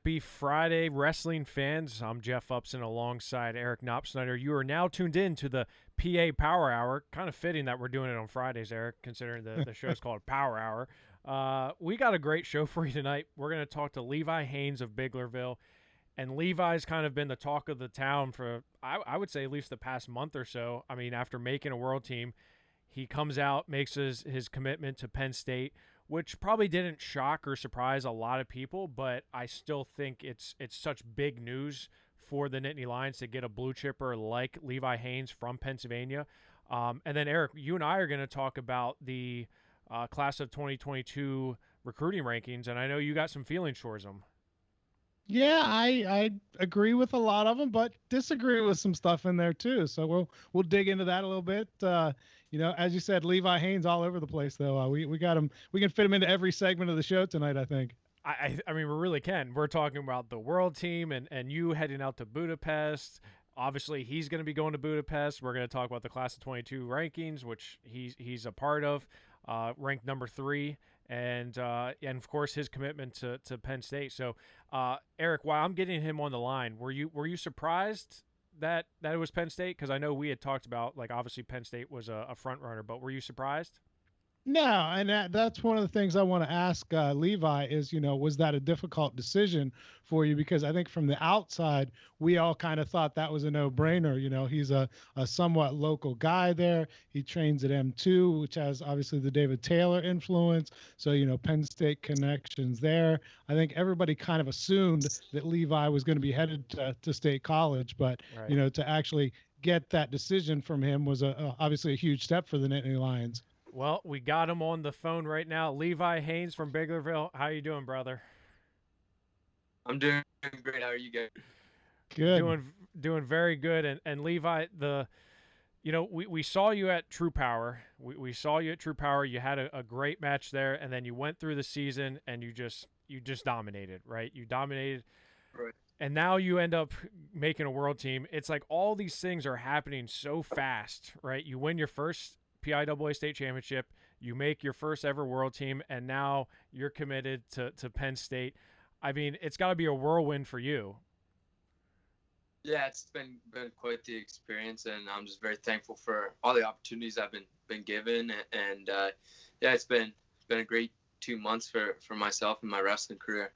Happy Friday, wrestling fans. I'm Jeff Upson alongside Eric Knopsnyder. You are now tuned in to the PA Power Hour. Kind of fitting that we're doing it on Fridays, Eric, considering the show's called Power Hour. We got a great show for you tonight. We're going to talk to Levi Haines of Biglerville. And Levi's kind of been the talk of the town for, I would say, at least the past month or so. I mean, after making a world team, he comes out, makes his commitment to Penn State, which probably didn't shock or surprise a lot of people, but I still think it's such big news for the Nittany Lions to get a blue chipper like Levi Haines from Pennsylvania. And then, Eric, you and I are going to talk about the class of 2022 recruiting rankings, and I know you got some feelings towards them. Yeah, I agree with a lot of them, but disagree with some stuff in there too. So we'll dig into that a little bit. As you said, Levi Haines all over the place though. We got him. We can fit him into every segment of the show tonight, I think. I mean, we really can. We're talking about the world team and you heading out to Budapest. Obviously, he's going to be going to Budapest. We're going to talk about the class of 22 rankings, which he's a part of, ranked number 3. And of course his commitment to Penn State. So, Eric, while I'm getting him on the line, were you surprised that it was Penn State? Because I know we had talked about, like, obviously Penn State was a front runner, but were you surprised? No, and that's one of the things I want to ask Levi is, was that a difficult decision for you? Because I think from the outside, we all kind of thought that was a no-brainer. He's a somewhat local guy there. He trains at M2, which has obviously the David Taylor influence. So, Penn State connections there. I think everybody kind of assumed that Levi was going to be headed to State College, but, right. To actually get that decision from him was obviously a huge step for the Nittany Lions. Well, we got him on the phone right now. Levi Haines from Biglerville. How you doing, brother? I'm doing great. How are you guys? Good. Doing very good. And Levi, we saw you at True Power. We saw you at True Power. You had a great match there, and then you went through the season and you just dominated, right? You dominated. Right. And now you end up making a world team. It's like all these things are happening so fast, right? You win your first PIAA state championship, you make your first ever world team, and now you're committed to Penn State. I mean, it's got to be a whirlwind for you. Yeah, it's been quite the experience, and I'm just very thankful for all the opportunities I've been given. And it's been a great 2 months for myself and my wrestling career.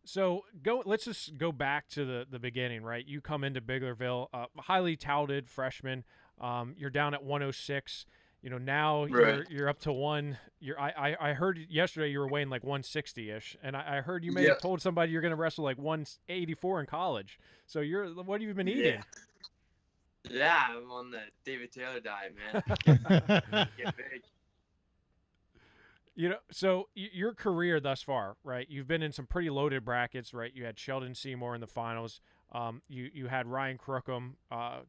So let's just go back to the beginning, right? You come into Biglerville, highly touted freshman. You're down at 106. Now right. you're up to one. I heard yesterday you were weighing like 160-ish, and I heard you may have told somebody you're going to wrestle like 184 in college. So what have you been eating? Yeah, I'm on the David Taylor diet, man. Get big. So your career thus far, right? You've been in some pretty loaded brackets, right? You had Sheldon Seymour in the finals. You had Ryan Crookham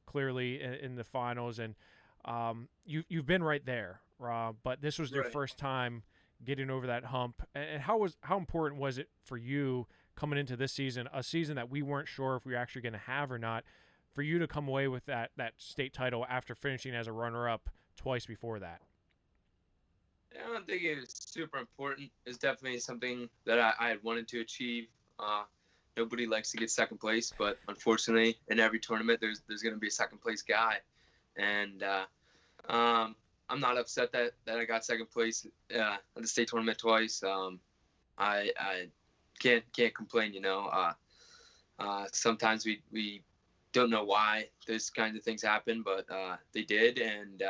clearly in the finals, and you've been right there. But this was your first time getting over that hump. And how important was it for you coming into this season, a season that we weren't sure if we were actually going to have or not, for you to come away with that state title after finishing as a runner-up twice before that? I don't think it was super important. It's definitely something that I had wanted to achieve. Nobody likes to get second place, but unfortunately, in every tournament, there's going to be a second place guy. And I'm not upset that I got second place at the state tournament twice. I can't complain. Sometimes we don't know why those kinds of things happen, but they did, and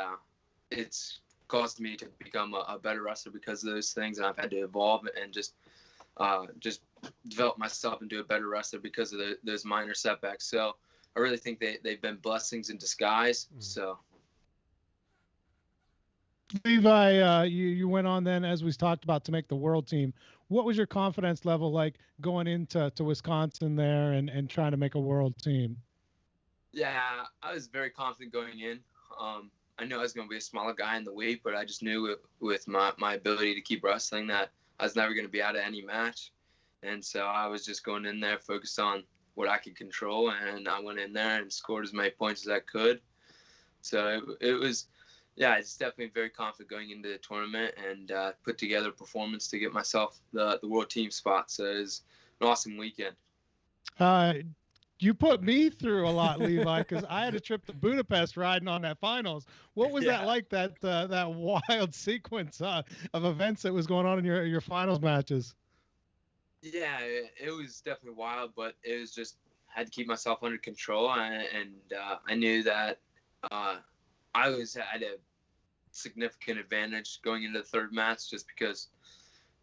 it's caused me to become a better wrestler because of those things, and I've had to evolve and just develop myself into a better wrestler because of those minor setbacks. So I really think they've been blessings in disguise. So Levi, you went on then, as we talked about, to make the world team. What was your confidence level like going into Wisconsin there and trying to make a world team? Yeah, I was very confident going in. I knew I was going to be a smaller guy in the weight, but I just knew with my ability to keep wrestling that I was never going to be out of any match. And so I was just going in there focused on what I could control, and I went in there and scored as many points as I could. So it was, it's definitely very confident going into the tournament and put together a performance to get myself the world team spot. So it was an awesome weekend. You put me through a lot, Levi, because I had a trip to Budapest riding on that finals. What was that like? That wild sequence of events that was going on in your finals matches. Yeah, it was definitely wild, but it was just had to keep myself under control, and I knew that I was had a significant advantage going into the third match just because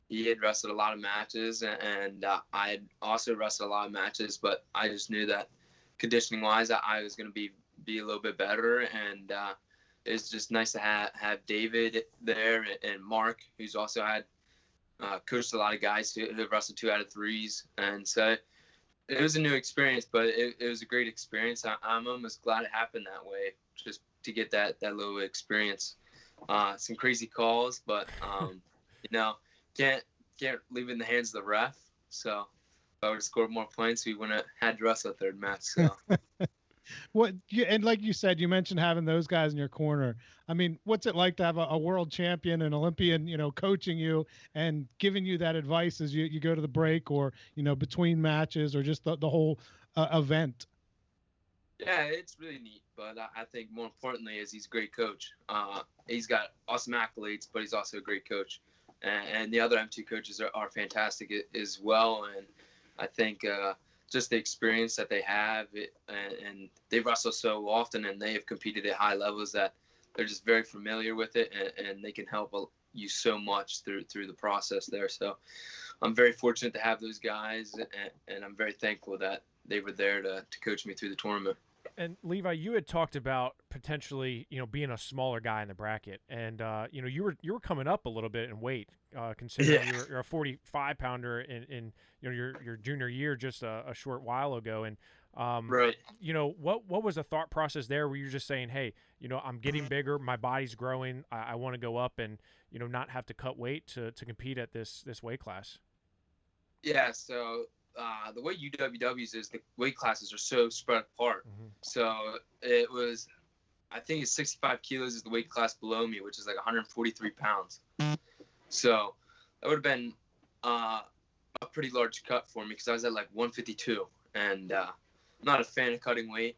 he had wrestled a lot of matches, and I had also wrestled a lot of matches, but I just knew that conditioning wise I was going to be a little bit better, and it's just nice to have David there and Mark, who's also had coached a lot of guys who have wrestled 2 out of 3s, and so it was a new experience, but it was a great experience. I'm almost glad it happened that way, just to get that little experience. Some crazy calls, but can't leave it in the hands of the ref. So if I would have scored more points, we wouldn't have had to wrestle a third match. So and like you said, you mentioned having those guys in your corner. I mean, what's it like to have a world champion, an Olympian, coaching you and giving you that advice as you go to the break or, between matches or just the whole event? Yeah, it's really neat. But I think more importantly is he's a great coach. He's got awesome accolades, but he's also a great coach. And the other M2 coaches are fantastic as well. And I think just the experience that they have, and they wrestle so often, and they have competed at high levels that they're just very familiar with it, and they can help you so much through the process there. So I'm very fortunate to have those guys, and I'm very thankful that they were there to coach me through the tournament. And Levi, you had talked about potentially, being a smaller guy in the bracket, and you were coming up a little bit in weight, considering you're a 45-pounder in your junior year just a short while ago, and right. What was the thought process there? Where you're just saying, hey, I'm getting bigger, my body's growing, I want to go up and not have to cut weight to compete at this weight class. Yeah, so. The way UWWs is, the weight classes are so spread apart. Mm-hmm. So it was, I think it's 65 kilos is the weight class below me, which is like 143 pounds. So that would have been a pretty large cut for me because I was at like 152, and I'm not a fan of cutting weight.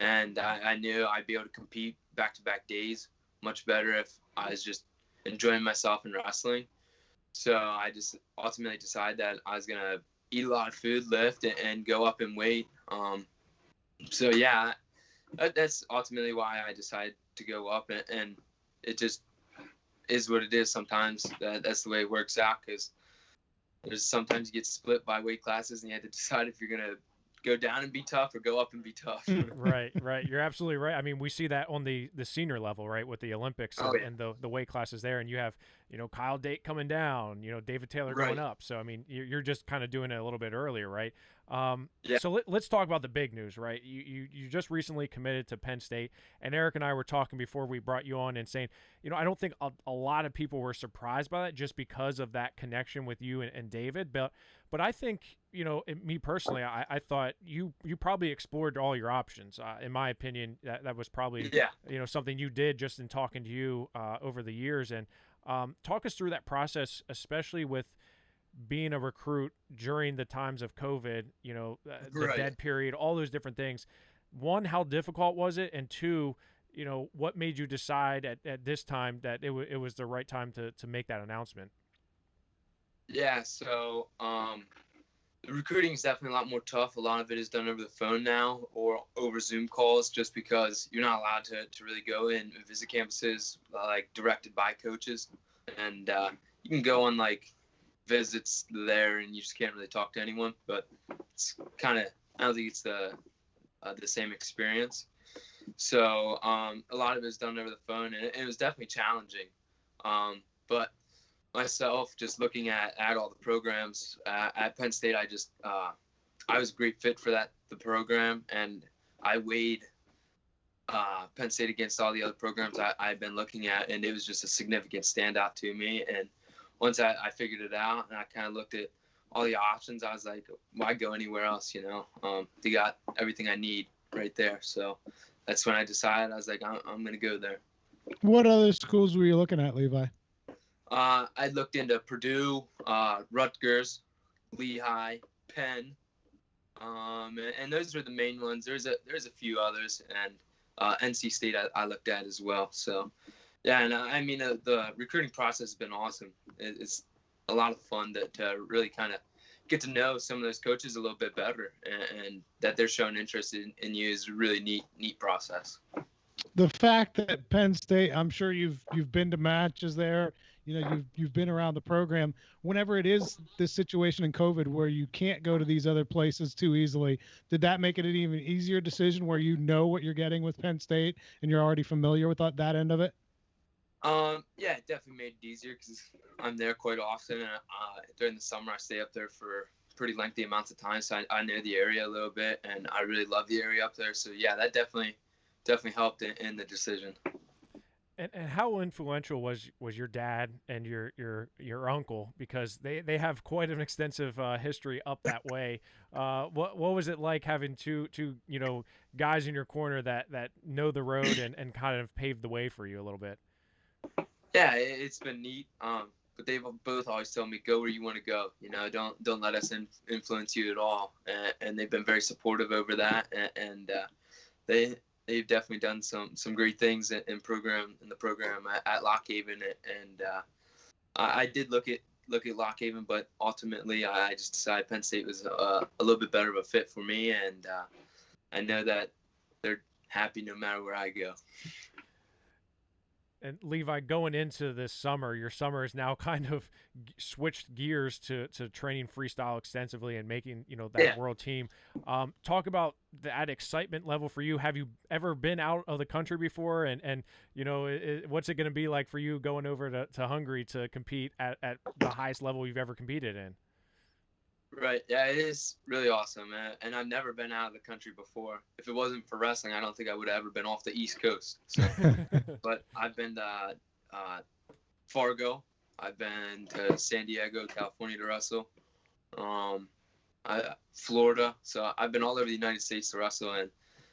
And I knew I'd be able to compete back-to-back days much better if I was just enjoying myself in wrestling. So I just ultimately decided that I was going to eat a lot of food, lift, and go up in weight. So, yeah, that's ultimately why I decided to go up. And it just is what it is sometimes. That's the way it works out, because there's sometimes you get split by weight classes, and you have to decide if you're going to go down and be tough or go up and be tough. Right. You're absolutely right. I mean, we see that on the senior level, right, with the Olympics and the weight classes there, and you have Kyle Date coming down, David Taylor going up. So I mean, you're just kind of doing it a little bit earlier, right? So let's talk about the big news, right? You just recently committed to Penn State, and Eric and I were talking before we brought you on and saying, I don't think a lot of people were surprised by that just because of that connection with you and David, but I think, me personally, I thought you probably explored all your options. In my opinion, that was probably, something you did just in talking to you over the years. And talk us through that process, especially with being a recruit during the times of COVID, the dead period, all those different things. One, how difficult was it? And two, what made you decide at this time that it was the right time to make that announcement? Yeah, so the recruiting is definitely a lot more tough. A lot of it is done over the phone now or over Zoom calls, just because you're not allowed to really go in and visit campuses like directed by coaches. And you can go on like visits there and you just can't really talk to anyone. But it's kind of, I don't think it's the same experience. So a lot of it is done over the phone, and it was definitely challenging. But myself, just looking at all the programs at Penn State, I was a great fit for the program, and I weighed Penn State against all the other programs I've been looking at, and it was just a significant standout to me. And once I figured it out and I kind of looked at all the options, I was like, why go anywhere else? They got everything I need right there. So that's when I decided, I was like, I'm going to go there. What other schools were you looking at, Levi? I looked into Purdue, Rutgers, Lehigh, Penn, and those are the main ones. There's a few others, and NC State I looked at as well. So yeah, and I mean the recruiting process has been awesome. It's a lot of fun to really kind of get to know some of those coaches a little bit better, and that they're showing interest in you is a really neat process. The fact that Penn State, I'm sure you've been to matches there, you've been around the program. Whenever it is this situation in COVID where you can't go to these other places too easily, did that make it an even easier decision where you know what you're getting with Penn State and you're already familiar with that end of it? Yeah, it definitely made it easier because I'm there quite often, and during the summer I stay up there for pretty lengthy amounts of time, so I know the area a little bit, and I really love the area up there. So yeah, that definitely helped in the decision. And how influential was your dad and your uncle, because they have quite an extensive history up that way. What was it like having two guys in your corner that know the road and kind of paved the way for you a little bit? Yeah, it's been neat. But they've both always told me, go where you want to go. Don't let us influence you at all. And they've been very supportive over that. And they've definitely done some great things in the program at Lock Haven. And I did look at Lock Haven, but ultimately I just decided Penn State was a little bit better of a fit for me. And I know that they're happy no matter where I go. And Levi, going into this summer, your summer is now kind of switched gears to training freestyle extensively and making, that world team. Talk about that excitement level for you. Have you ever been out of the country before? And what's it going to be like for you going over to Hungary to compete at the highest level you've ever competed in? Right. Yeah, it is really awesome. And I've never been out of the country before. If it wasn't for wrestling, I don't think I would have ever been off the East Coast. So, but I've been to Fargo. I've been to San Diego, California to wrestle. Florida. So I've been all over the United States to wrestle.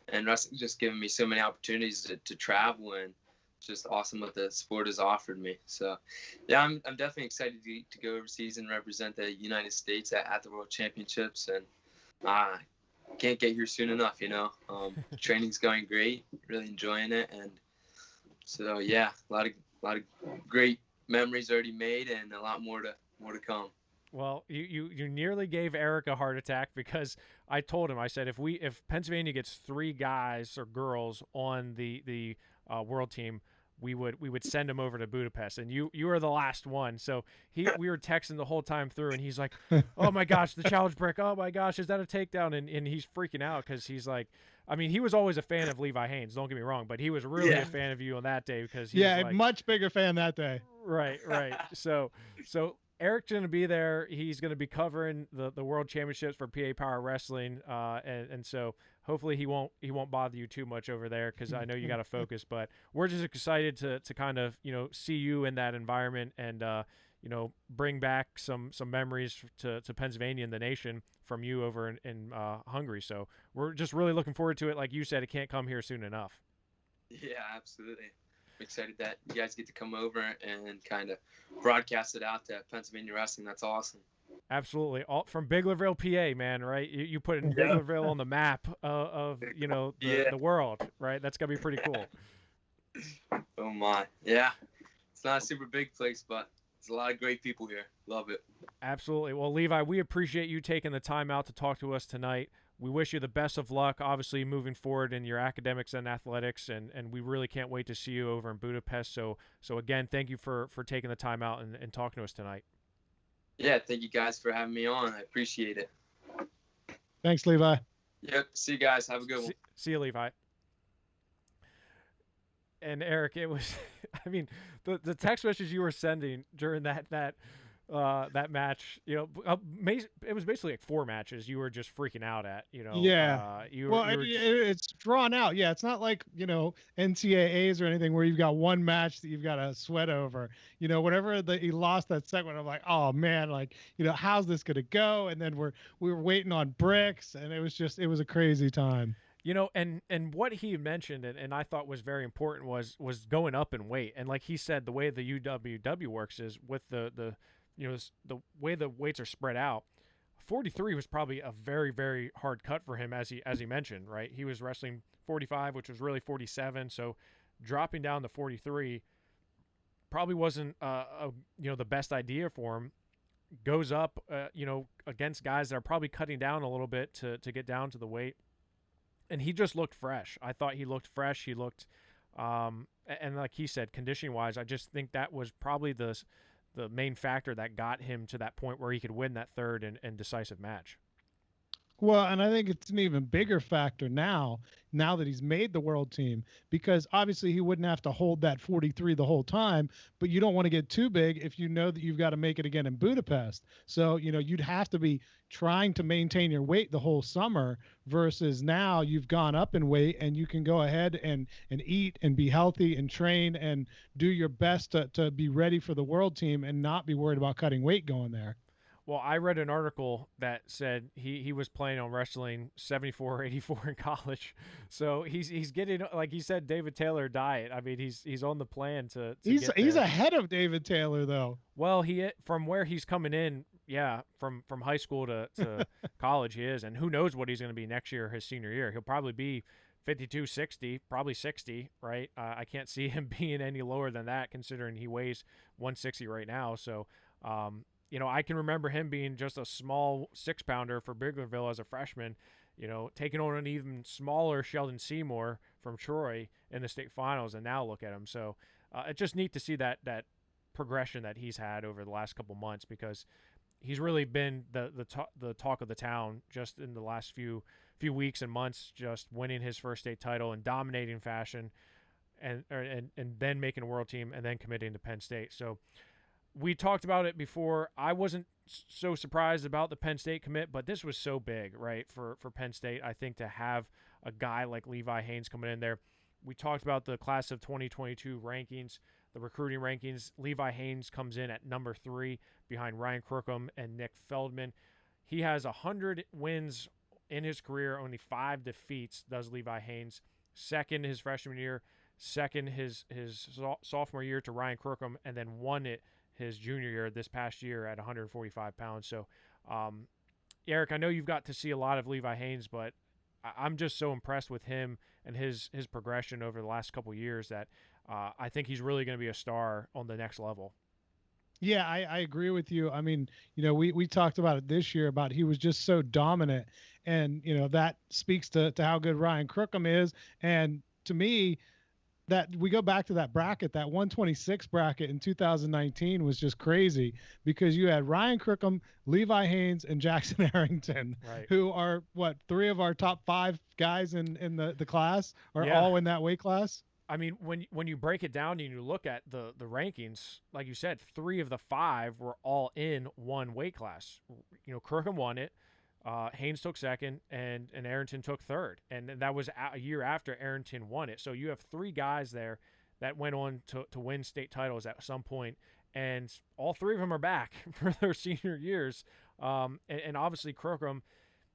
And wrestling just given me so many opportunities to travel, and just awesome what the sport has offered me. So yeah, I'm definitely excited to go overseas and represent the United States at the World Championships, and can't get here soon enough. Training's going great, really enjoying it, and so yeah, a lot of great memories already made, and a lot more to come. Well, you nearly gave Eric a heart attack, because I told him, I said, if Pennsylvania gets 3 guys or girls on the world team, we would send him over to Budapest, and you were the last one. So we were texting the whole time through, and he's like, oh my gosh, the challenge brick, oh my gosh, is that a takedown? And he's freaking out, because he's like, I mean, he was always a fan of Levi Haines, don't get me wrong, but he was really a fan of you on that day, because he was like, much bigger fan that day. Right. So Eric's going to be there. He's going to be covering the World Championships for PA Power Wrestling, and so hopefully he won't bother you too much over there, because I know you got to focus. But we're just excited to kind of see you in that environment, and bring back some memories to Pennsylvania and the nation from you over in Hungary. So we're just really looking forward to it. Like you said, it can't come here soon enough. Yeah, absolutely. I'm excited that you guys get to come over and kind of broadcast it out to Pennsylvania wrestling. That's awesome. Absolutely. All from Biglerville, PA, man, right? You put in Biglerville on the map of the world, right? That's going to be pretty cool. Oh my. Yeah. It's not a super big place, but there's a lot of great people here. Love it. Absolutely. Well, Levi, we appreciate you taking the time out to talk to us tonight. We wish you the best of luck, obviously, moving forward in your academics and athletics, and we really can't wait to see you over in Budapest. So again, thank you for taking the time out and talking to us tonight. Yeah, thank you guys for having me on. I appreciate it. Thanks, Levi. Yep, see you guys. Have a good one. See you, Levi. And Eric, it was, I mean, the text message you were sending during that match, it was basically like 4 matches you were just freaking out at, Yeah. It's drawn out. Yeah. It's not like, NCAAs or anything where you've got one match that you've got to sweat over, whenever he lost that segment, I'm like, oh man, like, how's this going to go? And then we were waiting on bricks, and it was a crazy time. And what he mentioned, and I thought was very important, was going up in weight. And like he said, the way the UWW works is with the way the weights are spread out. 43 was probably a very, very hard cut for him, as he mentioned, right? He was wrestling 45, which was really 47. So dropping down to 43 probably wasn't, the best idea for him. Goes up, against guys that are probably cutting down a little bit to get down to the weight. And he just looked fresh. I thought he looked fresh. He looked, and like he said, conditioning-wise, I just think that was probably the main factor that got him to that point where he could win that third and decisive match. Well, and I think it's an even bigger factor now that he's made the world team, because obviously he wouldn't have to hold that 43 the whole time, but you don't want to get too big if you know that you've got to make it again in Budapest. So, you'd have to be trying to maintain your weight the whole summer versus now you've gone up in weight and you can go ahead and eat and be healthy and train and do your best to be ready for the world team and not be worried about cutting weight going there. Well, I read an article that said he was planning on wrestling 74 or 84 in college. So he's getting, like he said, David Taylor diet. I mean, he's on the plan to he's ahead of David Taylor, though. Well, from where he's coming in, yeah, from high school to college, he is. And who knows what he's going to be next year, his senior year. He'll probably be 52, 60, probably 60, right? I can't see him being any lower than that, considering he weighs 160 right now. So, I can remember him being just a small 6-pounder for Biglerville as a freshman, taking on an even smaller Sheldon Seymour from Troy in the state finals, and now look at him. So it's just neat to see that progression that he's had over the last couple months, because he's really been the talk of the town just in the last few weeks and months, just winning his first state title in dominating fashion, and then making a world team and then committing to Penn State. So we talked about it before. I wasn't so surprised about the Penn State commit, but this was so big, right, for Penn State, I think, to have a guy like Levi Haines coming in there. We talked about the class of 2022 rankings, the recruiting rankings. Levi Haines comes in at number 3 behind Ryan Crookham and Nick Feldman. He has 100 wins in his career, only 5 defeats does Levi Haines. Second his freshman year, second his sophomore year to Ryan Crookham, and then won it his junior year this past year at 145 pounds. So, Eric, I know you've got to see a lot of Levi Haines, but I'm just so impressed with him and his progression over the last couple of years that I think he's really going to be a star on the next level. Yeah, I agree with you. I mean, we talked about it this year about he was just so dominant, and, that speaks to how good Ryan Crookham is. And to me, that we go back to that bracket, that 126 bracket in 2019 was just crazy, because you had Ryan Crookham, Levi Haines, and Jackson Arrington, right, who are 3 of our top 5 guys in the class are all in that weight class. I mean, when you break it down and you look at the rankings, like you said, 3 of the 5 were all in one weight class. Crookham won it. Haines took second, and Arrington took third, and that was a year after Arrington won it. So you have 3 guys there that went on to win state titles at some point, and all 3 of them are back for their senior years. And obviously Crookham,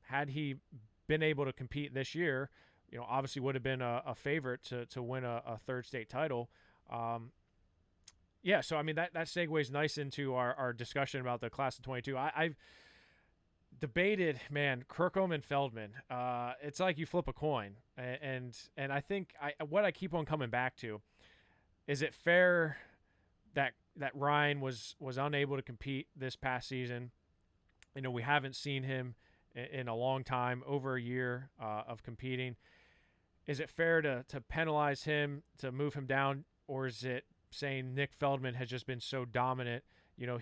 had he been able to compete this year, obviously would have been a favorite to win a third state title. So I mean that segues nice into our discussion about the class of 22. I've debated, man, Crookham and Feldman. It's like you flip a coin, and I think what I keep on coming back to is, it fair that Ryan was unable to compete this past season? We haven't seen him in a long time, over a year of competing. Is it fair to penalize him, to move him down, or is it saying Nick Feldman has just been so dominant,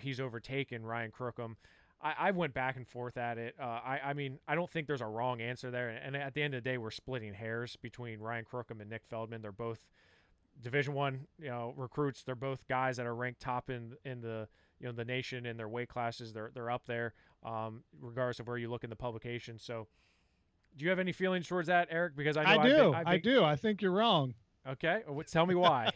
he's overtaken Ryan Crookham? I went back and forth at it. I mean, I don't think there's a wrong answer there. And at the end of the day, we're splitting hairs between Ryan Crookham and Nick Feldman. They're both Division I, recruits. They're both guys that are ranked top in the the nation in their weight classes. They're up there, regardless of where you look in the publication. So, do you have any feelings towards that, Eric? Because I know I do. I think you're wrong. Okay, tell me why.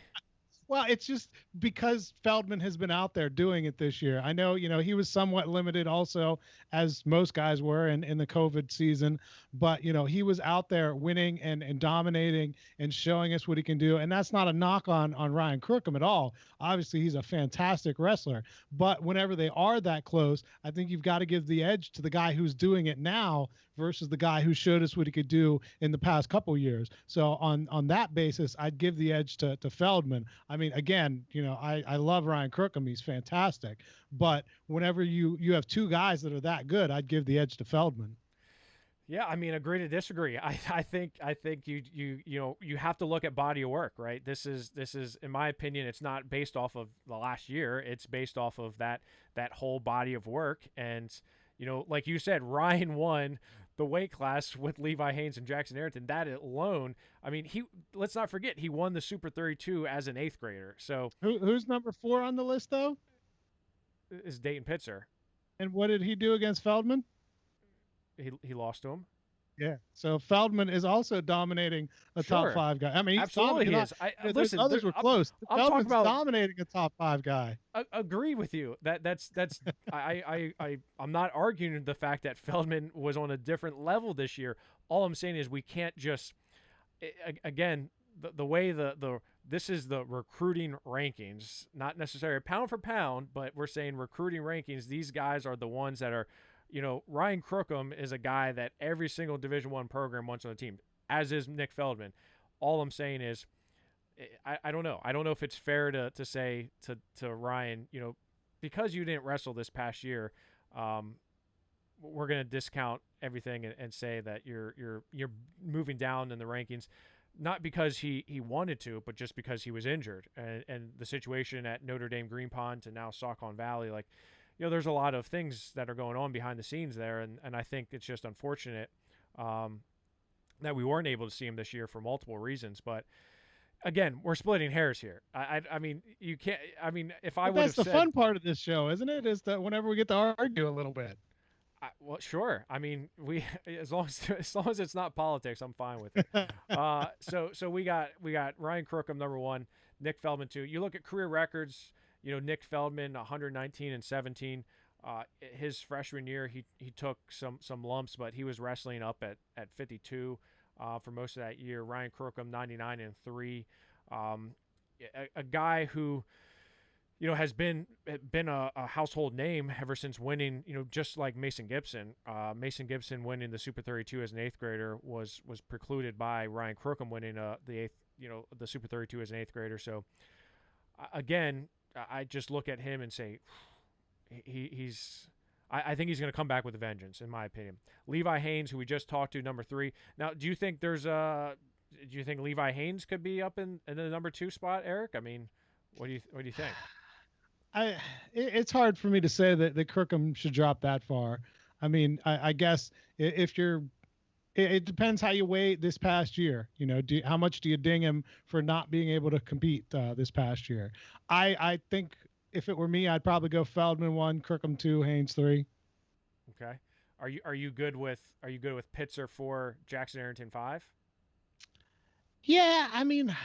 Well, it's just because Feldman has been out there doing it this year. I know, he was somewhat limited also, as most guys were in the COVID season, but, he was out there winning and dominating and showing us what he can do. And that's not a knock on Ryan Crookham at all. Obviously, he's a fantastic wrestler. But whenever they are that close, I think you've got to give the edge to the guy who's doing it now versus the guy who showed us what he could do in the past couple years. So on that basis, I'd give the edge to Feldman. I mean, again, I love Ryan Crookham. He's fantastic. But whenever you have two guys that are that good, I'd give the edge to Feldman. Yeah, I mean, agree to disagree. I think you have to look at body of work, right? This is in my opinion, it's not based off of the last year. It's based off of that whole body of work. And like you said, Ryan won the weight class with Levi Haines and Jackson Arrington. That alone, I mean, let's not forget he won the Super 32 as an 8th grader. So who's number 4 on the list though? Is Dayton Pitzer. And what did he do against Feldman? He lost to him. Yeah. So Feldman is also dominating a top 5 guy. I mean, absolutely he is. Listen, others were close. Feldman's dominating a top 5 guy. Agree with you. That's I'm not arguing the fact that Feldman was on a different level this year. All I'm saying is we can't just again the way this is the recruiting rankings, not necessarily pound for pound, but we're saying recruiting rankings. These guys are the ones that are. Ryan Crookham is a guy that every single Division I program wants on the team, as is Nick Feldman. All I'm saying is, I don't know. I don't know if it's fair to say to Ryan, because you didn't wrestle this past year, we're going to discount everything and say that you're moving down in the rankings, not because he wanted to, but just because he was injured. And the situation at Notre Dame Green Pond to now Saucon Valley, like, there's a lot of things that are going on behind the scenes there, and I think it's just unfortunate that we weren't able to see him this year for multiple reasons. But again, we're splitting hairs here. I mean, you can't. I mean, if I would have said, that's the fun part of this show, isn't it? Is that whenever we get to argue a little bit. Well, sure. I mean, as long as it's not politics, I'm fine with it. So we got Ryan Crookham number 1, Nick Feldman 2. You look at career records. Nick Feldman, 119-17. His freshman year, he took some lumps, but he was wrestling up at 52 for most of that year. Ryan Crookham, 99-3. A guy who, has been a household name ever since winning. Just like Mason Gibson. Mason Gibson winning the Super 32 as an 8th grader was precluded by Ryan Crookham winning the Super 32 as an 8th grader. So again, I just look at him and say I think he's going to come back with a vengeance, in my opinion. Levi Haines, who we just talked to, number 3. Now, do you think Levi Haines could be up in the number 2 spot, Eric? I mean, what do you think? It's hard for me to say that Crookham should drop that far. I mean, I guess if it depends how you weigh this past year. How much do you ding him for not being able to compete this past year? I think if it were me, I'd probably go Feldman 1, Crookham 2, Haines 3. Okay. Are you good with Pitzer 4, Jackson Arrington 5? Yeah, I mean,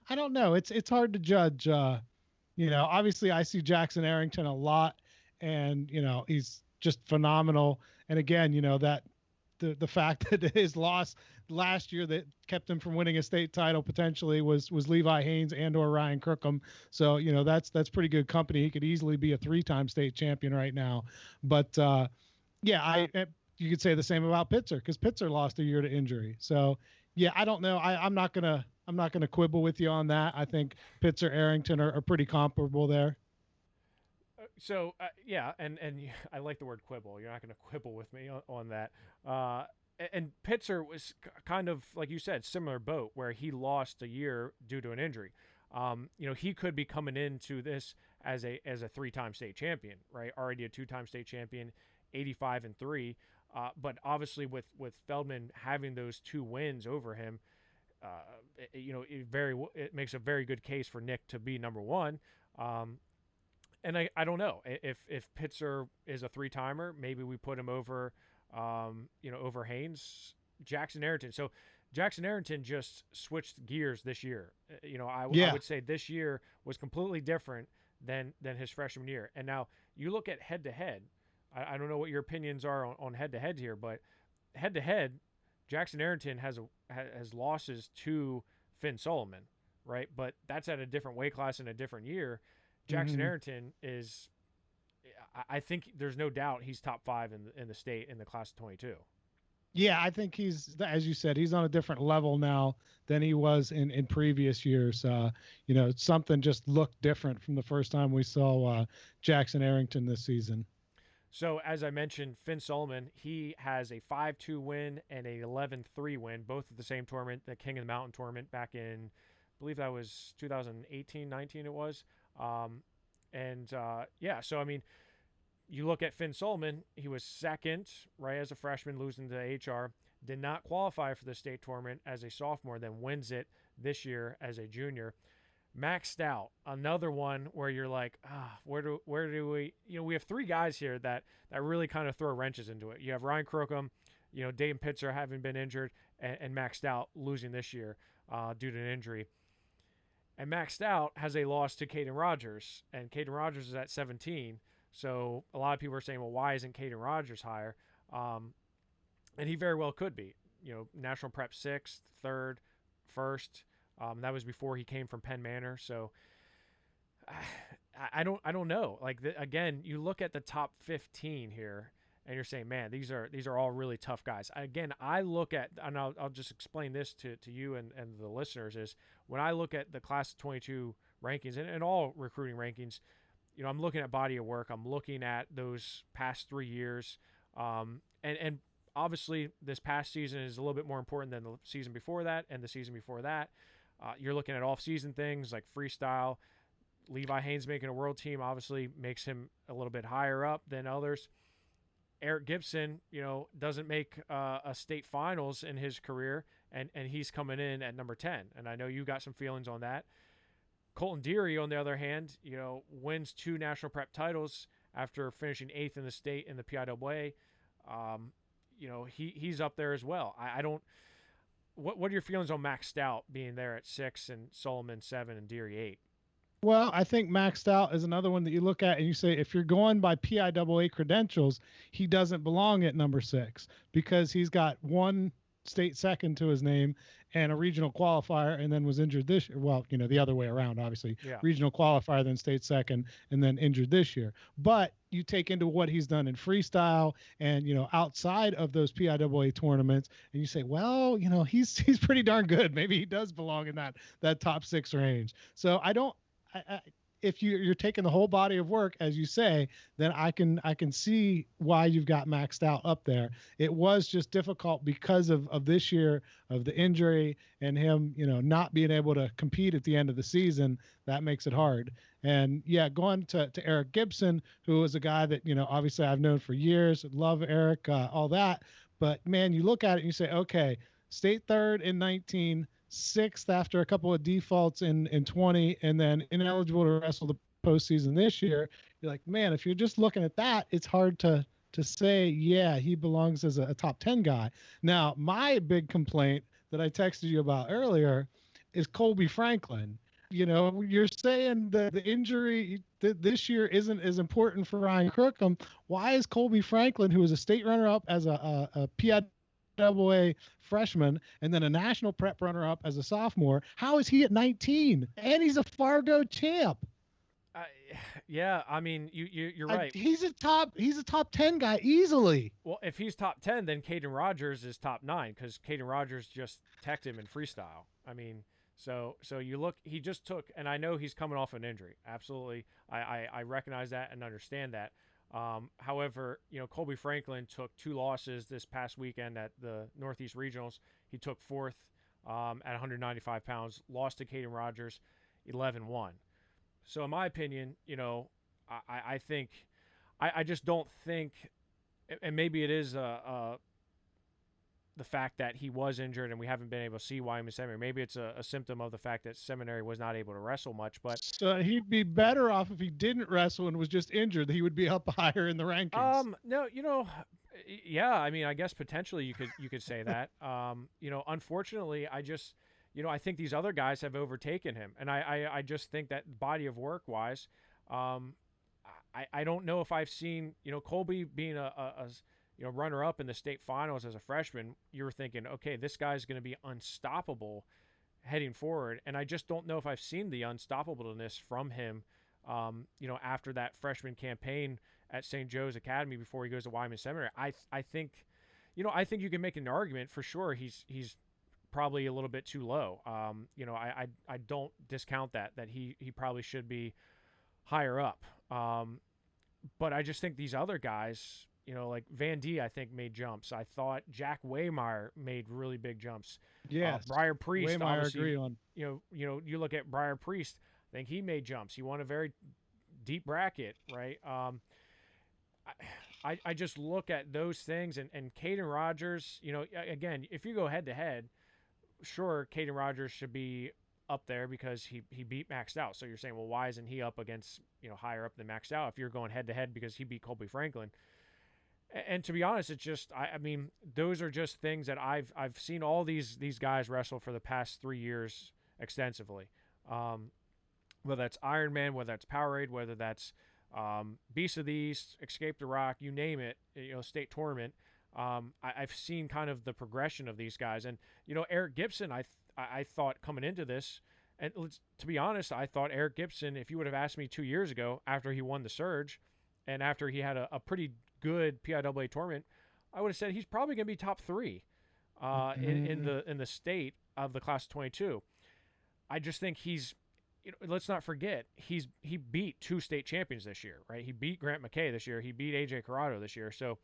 I don't know. It's hard to judge. Obviously I see Jackson Arrington a lot, and he's just phenomenal. And again, that the fact that his loss last year that kept him from winning a state title potentially was Levi Haines and or Ryan Crookham. So, that's pretty good company. He could easily be a 3-time state champion right now. But you could say the same about Pitzer, because Pitzer lost a year to injury. So yeah, I don't know. I'm not gonna quibble with you on that. I think Pitzer, Arrington are pretty comparable there. So and I like the word quibble. You're not going to quibble with me on that. And Pitzer was kind of, like you said, similar boat, where he lost a year due to an injury. He could be coming into this as a 3-time state champion, right? Already a 2-time state champion, 85-3. But obviously with Feldman having those 2 wins over him, it makes a very good case for Nick to be number 1. And I don't know if Pitzer is a 3-timer, maybe we put him over, over Haines, Jackson Arrington. So Jackson Arrington just switched gears this year. I would say this year was completely different than his freshman year. And now you look at head-to-head. I don't know what your opinions are on head-to-head here, but head-to-head, Jackson Arrington has losses to Finn Solomon, right? But that's at a different weight class in a different year. Jackson Arrington is, I think there's no doubt he's top 5 in the state in the class of 22. Yeah, I think he's, as you said, he's on a different level now than he was in previous years. Something just looked different from the first time we saw Jackson Arrington this season. So, as I mentioned, Finn Solomon, he has a 5-2 win and a 11-3 win, both at the same tournament, the King of the Mountain tournament back in, I believe that was 2018-19 it was. So, I mean, you look at Finn Solomon, he was second, right, as a freshman, losing to HR, did not qualify for the state tournament as a sophomore, then wins it this year as a junior. Max Stout, another one where you're like, where do we, we have 3 guys here that really kind of throw wrenches into it. You have Ryan Crookham, Dayton Pitzer having been injured, and Max Stout losing this year due to an injury. And Max Stout has a loss to Caden Rogers, and Caden Rogers is at 17. So a lot of people are saying, well, why isn't Caden Rogers higher? And he very well could be. National Prep 6th, 3rd, 1st. That was before he came from Penn Manor. So I don't know. Like again, you look at the top 15 here, and you're saying, man, these are all really tough guys. Again, I look at, and I'll just explain this to you and the listeners, is when I look at the class of 22 rankings and all recruiting rankings, I'm looking at body of work. I'm looking at those past 3 years. And obviously this past season is a little bit more important than the season before that and the season before that. You're looking at off-season things like freestyle. Levi Haines making a world team obviously makes him a little bit higher up than others. Eric Gibson, doesn't make a state finals in his career, and he's coming in at number 10. And I know you got some feelings on that. Colton Deary, on the other hand, wins 2 national prep titles after finishing 8th in the state in the PIAA. He's up there as well. I don't. What are your feelings on Max Stout being there at 6 and Solomon 7 and Deary 8? Well, I think Max Stout is another one that you look at and you say, if you're going by PIAA credentials, he doesn't belong at number 6 because he's got 1 state second to his name and a regional qualifier, and then was injured this year. Well, the other way around, obviously. Yeah. Regional qualifier, then state second, and then injured this year. But you take into what he's done in freestyle and, outside of those PIAA tournaments, and you say, well, he's pretty darn good. Maybe he does belong in that top 6 range. So if you're taking the whole body of work, as you say, then I can see why you've got maxed out up there. It was just difficult because of this year, of the injury and him, not being able to compete at the end of the season. That makes it hard. And yeah, going to Eric Gibson, who is a guy that, obviously I've known for years, love Eric, all that. But man, you look at it and you say, okay, state 3rd in 19, 6th after a couple of defaults in 20, and then ineligible to wrestle the postseason this year. You're like, man, if you're just looking at that, it's hard to say, yeah, he belongs as a top 10 guy. Now, my big complaint that I texted you about earlier is Colby Franklin. You're saying that the injury this year isn't as important for Ryan Crookham. Why is Colby Franklin, who was a state runner-up as a PIAA freshman and then a national prep runner-up as a sophomore, how is he at 19? And he's a Fargo champ. Yeah, I mean, you're right. He's a top 10 guy easily. Well, if he's top 10, then Caden Rogers is top 9 because Caden Rogers just teched him in freestyle. I mean, so you look, he just took, and I know he's coming off an injury. Absolutely, I recognize that and understand that. However, Colby Franklin took 2 losses this past weekend at the Northeast Regionals. He took 4th at 195 pounds, lost to Caden Rogers, 11-1. So in my opinion, I think, I just don't think, and maybe it is the fact that he was injured and we haven't been able to see why he was seminary. Maybe it's a symptom of the fact that seminary was not able to wrestle much. But so he'd be better off if he didn't wrestle and was just injured. He would be up higher in the rankings. No, Yeah, I mean, I guess potentially you could say that. Unfortunately, I think these other guys have overtaken him, and I just think that body of work wise, I don't know if I've seen Colby being a runner up in the state finals as a freshman. You're thinking, okay, this guy's going to be unstoppable heading forward, and I just don't know if I've seen the unstoppableness from him. After that freshman campaign at St. Joe's Academy before he goes to Weightman Seminary, I think you can make an argument for sure. He's probably a little bit too low. I don't discount that he probably should be higher up. But I just think these other guys, like Van D, I think made jumps. I thought Jack Waymeyer made really big jumps. Yes, Briar Priest, Waymeyer obviously, agree on. You look at Briar Priest. I think he made jumps. He won a very deep bracket, right? I just look at those things, and Caden Rogers, again, if you go head to head, sure, Caden Rogers should be up there because he beat Maxed Out. So you're saying, well, why isn't he up against, higher up than Maxed Out if you're going head to head because he beat Colby Franklin? And to be honest, it's just, I mean, those are just things that I've seen all these guys wrestle for the past 3 years extensively. Whether that's Ironman, whether that's Powerade, whether that's Beast of the East, Escape the Rock, you name it, state tournament. I've seen kind of the progression of these guys. And, Eric Gibson, I thought coming into this, and to be honest, I thought Eric Gibson, if you would have asked me 2 years ago after he won the Surge and after he had a pretty good PIAA tournament, I would have said he's probably going to be top 3 in the state of the class of 22. I just think he's, let's not forget, he beat 2 state champions this year, right? He beat Grant McKay this year. He beat AJ Corrado this year. So,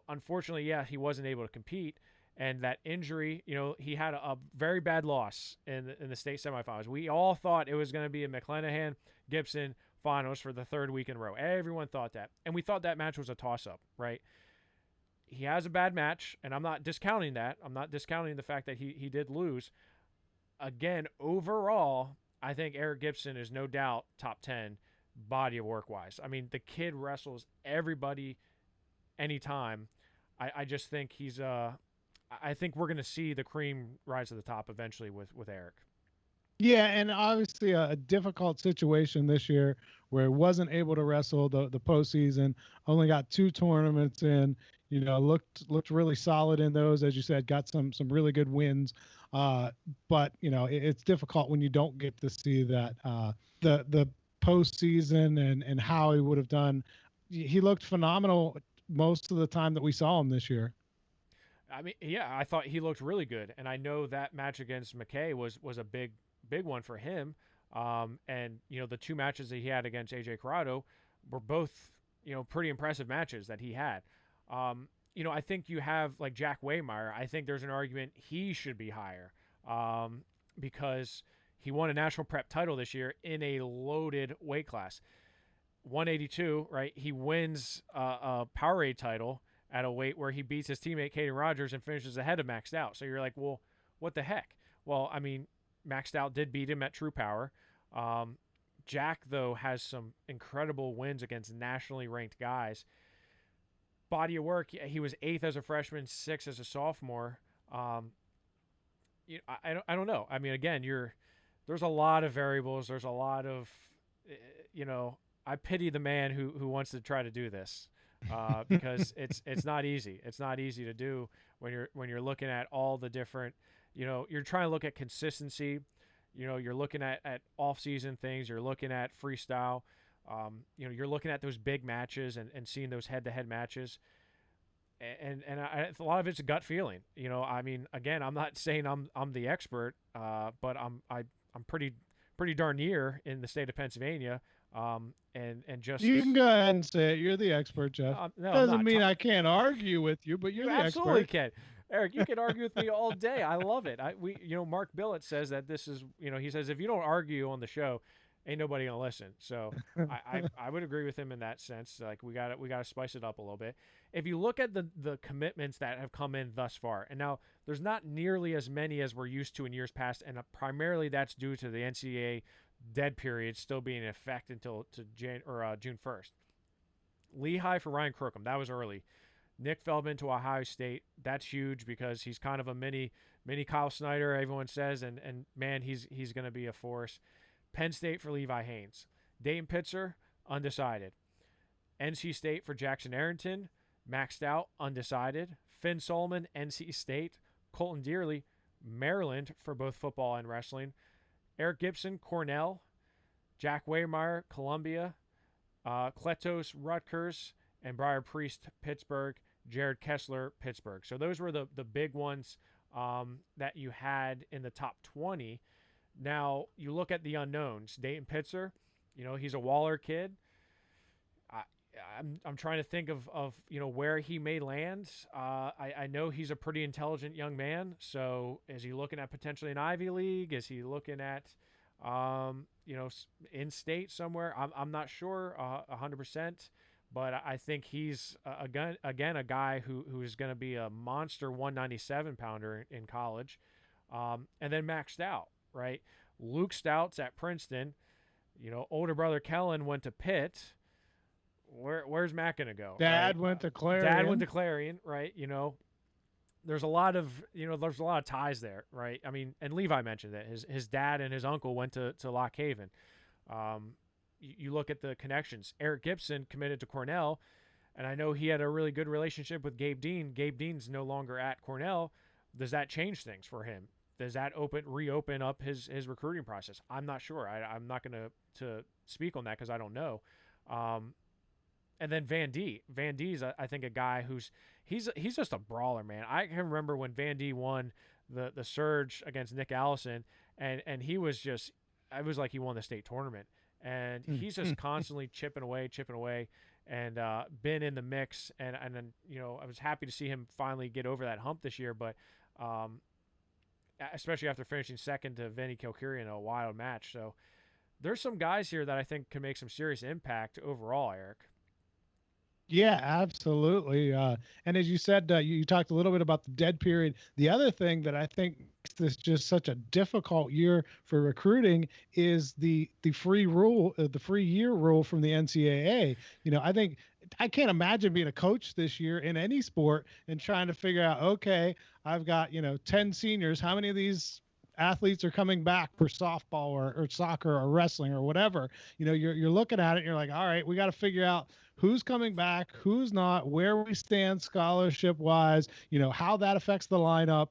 unfortunately, yeah, he wasn't able to compete. And that injury, he had a very bad loss in the state semifinals. We all thought it was going to be a McClanahan-Gibson finals for the 3rd week in a row. Everyone thought that. And we thought that match was a toss-up, right? He has a bad match, and I'm not discounting that. I'm not discounting the fact that he did lose. Again, overall, I think Eric Gibson is no doubt top 10 body of work-wise. I mean, the kid wrestles everybody anytime. I just think he's I think we're going to see the cream rise to the top eventually with Eric. Yeah, and obviously a difficult situation this year where he wasn't able to wrestle the postseason, only got 2 tournaments in, looked really solid in those, as you said, got some really good wins. But, it's difficult when you don't get to see that the postseason and how he would have done. He looked phenomenal most of the time that we saw him this year. I mean, yeah, I thought he looked really good. And I know that match against McKay was a big one for him. And, the 2 matches that he had against AJ Corrado were both, pretty impressive matches that he had. I think you have like Jack Waymeyer. I think there's an argument he should be higher because he won a national prep title this year in a loaded weight class. 182, right? He wins a Powerade title at a weight where he beats his teammate Caden Rogers and finishes ahead of Maxed Out. So you're like, well, what the heck? Well, I mean, Maxed Out did beat him at True Power. Jack, though, has some incredible wins against nationally ranked guys. Body of work, he was 8th as a freshman, 6th as a sophomore. I don't know. I mean, again, there's a lot of variables. There's a lot of, I pity the man who wants to try to do this. Because it's not easy. It's not easy to do when you're looking at all the different, you're trying to look at consistency. You're looking at off-season things. You're looking at freestyle. You're looking at those big matches and seeing those head-to-head matches. And a lot of it's a gut feeling. I mean, again, I'm not saying I'm the expert, but I'm pretty darn near in the state of Pennsylvania. And just you can go ahead and say it. You're the expert, Jeff. No, doesn't mean I can't argue with you, but you're the absolutely expert. Can. Eric, you can argue with me all day. I love it. Mark Billett says that this is, he says if you don't argue on the show, ain't nobody gonna listen. So I would agree with him in that sense. Like we got to spice it up a little bit. If you look at the commitments that have come in thus far, and now there's not nearly as many as we're used to in years past, and primarily that's due to the NCAA dead period still being in effect until June 1st. Lehigh for Ryan Crookham, that was early. Nick Feldman to Ohio State. That's huge because he's kind of a mini Kyle Snyder, everyone says, and man, he's going to be a force. Penn State for Levi Haines. Dayton Pitzer, undecided. NC State for Jackson Arrington, maxed out, undecided. Finn Solomon, NC State. Colton Dearly, Maryland for both football and wrestling. Eric Gibson, Cornell. Jack Waymeyer, Columbia. Kletos, Rutgers. And Briar Priest, Pittsburgh. Jared Kessler, Pittsburgh. So those were the big ones that you had in the top 20. Now, you look at the unknowns. Dayton Pitzer, he's a Waller kid. I'm trying to think of where he may land. I know he's a pretty intelligent young man. So is he looking at potentially an Ivy League? Is he looking at in state somewhere? I'm not sure 100%, but I think he's again a guy who is going to be a monster 197 pounder in college, and then maxed out, right? Luke Stout's at Princeton. Older brother Kellen went to Pitt. Where's Matt going to go? Dad right? went to Clarion. Dad went to Clarion, right? There's a lot of ties there, right? I mean, and Levi mentioned that his dad and his uncle went to Lock Haven. You look at the connections. Eric Gibson committed to Cornell, and I know he had a really good relationship with Gabe Dean. Gabe Dean's no longer at Cornell. Does that change things for him? Does that reopen up his recruiting process? I'm not sure. I'm not going to speak on that because I don't know. And then Van D. Van D's, I think, a guy he's just a brawler, man. I can remember when Van D won the Surge against Nick Allison, and he was just, I was like he won the state tournament. And he's just constantly chipping away, and been in the mix. And then, I was happy to see him finally get over that hump this year, but especially after finishing second to Vinny Kilkiri in a wild match. So there's some guys here that I think can make some serious impact overall, Eric. Yeah, absolutely. And as you said, you talked a little bit about the dead period. The other thing that I think makes this just such a difficult year for recruiting is the free year rule from the NCAA. I can't imagine being a coach this year in any sport and trying to figure out, okay, I've got 10 seniors. How many of these athletes are coming back for softball or soccer or wrestling or whatever? You're looking at it and you're like, all right, we got to figure out who's coming back, who's not, where we stand scholarship wise, how that affects the lineup.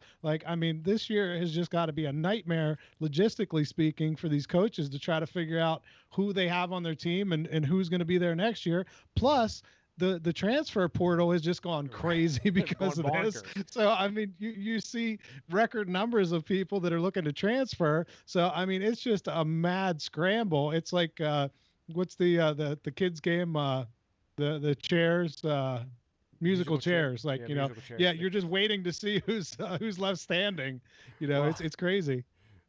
This year has just got to be a nightmare, logistically speaking, for these coaches to try to figure out who they have on their team and who's going to be there next year. Plus, the transfer portal has just gone crazy because of this. So, you see record numbers of people that are looking to transfer. So, it's just a mad scramble. It's like, what's the kids game, the chairs, musical chairs, chairs. Yeah, you're just waiting to see who's left standing. It's crazy.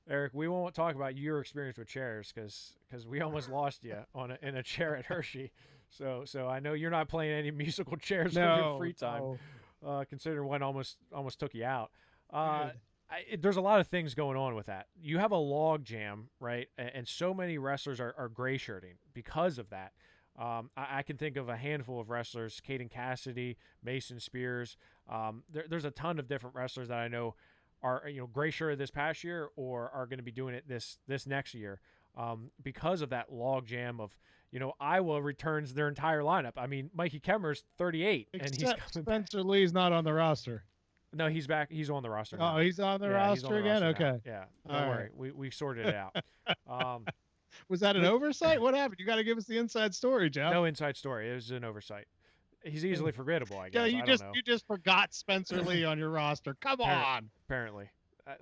Eric, we won't talk about your experience with chairs because we almost lost you in a chair at Hershey. So I know you're not playing any musical chairs for your free time, considering one almost took you out. There's a lot of things going on with that. You have a log jam, right? And so many wrestlers are gray shirting because of that. I can think of a handful of wrestlers: Caden Cassidy, Mason Spears. There's a ton of different wrestlers that I know are gray shirted this past year or are going to be doing it this next year because of that log jam of Iowa returns their entire lineup. Mikey Kemmer's 38, and Spencer Lee's not on the roster. No, he's back. He's on the roster now. Oh, he's on the roster again. Okay, yeah, don't worry. We sorted it out. Was that an oversight? What happened? You got to give us the inside story, Jeff. No inside story. It was an oversight. He's easily forgettable, I guess. Yeah, you just forgot Spencer Lee on your roster. Come on. Apparently.